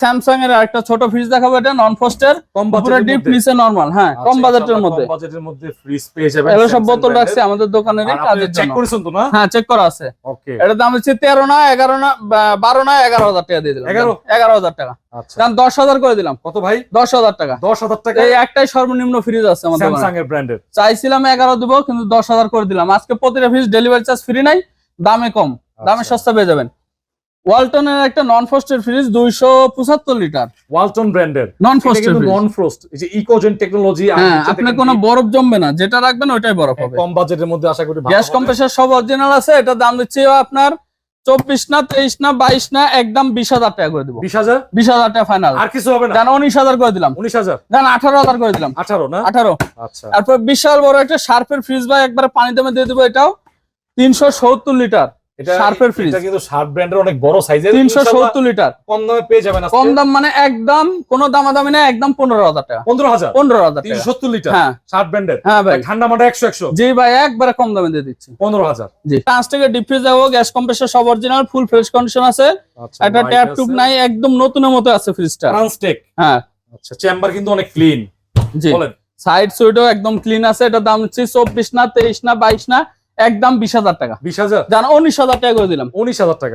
Samsung এর আরেকটা ছোট ফ্রিজ দেখাবো, এটা নন ফ্রস্টের, পুরো ডিপ নিচে নরমাল। হ্যাঁ, কম বাজেটের মধ্যে। কম বাজেটের মধ্যে ফ্রিজ পেয়ে যাবেন। এগুলো সব বোতল রাখছি আমাদের দোকানেরই কাজের জন্য। চেক করেছেন তো না? হ্যাঁ, চেক করা আছে। ওকে, এটা দাম হচ্ছে 13 না 11 না 12 না 11,000 টাকা দিয়ে দিলাম। 11,000 টাকা। আচ্ছা, দাম 10,000 করে দিলাম। কত ভাই? 10,000 টাকা। 10,000 টাকা। এই একটাই সর্বনিম্ন ফ্রিজ আছে আমাদের দোকানে, স্যামসাং এর ব্র্যান্ডের। চাইছিলাম 11 দিব, কিন্তু 10,000 করে দিলাম। আজকে প্রতিটা ফ্রিজ ডেলিভারি চার্জ ফ্রি নাই, দামে কম, দামে সস্তা পেয়ে যাবেন। ওয়ালটনের একটা নন ফ্রস্টের ফ্রিজ 275 লিটার, ওয়ালটন ব্র্যান্ডের নন ফ্রস্টের ফ্রিজ। নন ফ্রস্ট, এই যে ইকোজেন টেকনোলজি। হ্যাঁ, আপনি কোনো বরফ জমবে না, যেটা রাখবেন ওইটাই বরফ হবে। কম বাজেটের মধ্যে আশা করি গ্যাস কম্প্রেসর সব অরিজিনাল আছে। এটা দাম দিচ্ছি আপনার 24 না 23 না 22 না, একদম 20,000 টাকা করে দিব। 20,000 টাকা ফাইনাল। আর কিছু হবে না? জান 19,000 করে দিলাম। 19,000 জান 18,000 করে দিলাম। 18 না? 18। আচ্ছা, তারপর বিশাল বড় একটা শার্পের ফ্রিজ ভাই, একবারে পানি দামে দিয়ে দিব। এটাও 370 লিটার এটা শার্পের ফ্রিজ। এটা কিন্তু শার্প ব্র্যান্ডের অনেক বড় সাইজের। 370 লিটার কম দামে পেয়ে যাবেন আজকে। কম দাম মানে একদম কোনো দামাদামি না, একদম 15,000 টাকা। 15,000 15,000 টাকা। 370 লিটার। হ্যাঁ, শার্প ব্র্যান্ডের। হ্যাঁ ভাই, ঠান্ডা মাঠে 100 জি ভাই, একবারে কম দামে দিয়ে দিচ্ছি। 15,000। জি, 5 টাকা ডিপ ফ্রিজ দেবো, গ্যাস কম্প্রেসর সব অরিজিনাল, ফুল ফ্রেশ কন্ডিশন আছে। আচ্ছা, একটা ট্যাপ টুপ নাই, একদম নতুনের মতো আছে ফ্রিজটা। ট্রান্সটেক। হ্যাঁ, আচ্ছা, চেম্বার কিন্তু অনেক ক্লিন। জি, বলেন। সাইড সুইডও একদম ক্লিন আছে। এটা দাম হচ্ছে 24 না 23 না 22 না, একদম 20,000 টাকা। 20,000 জান 19,000 টাকা করে দিলাম। 19,000 টাকা।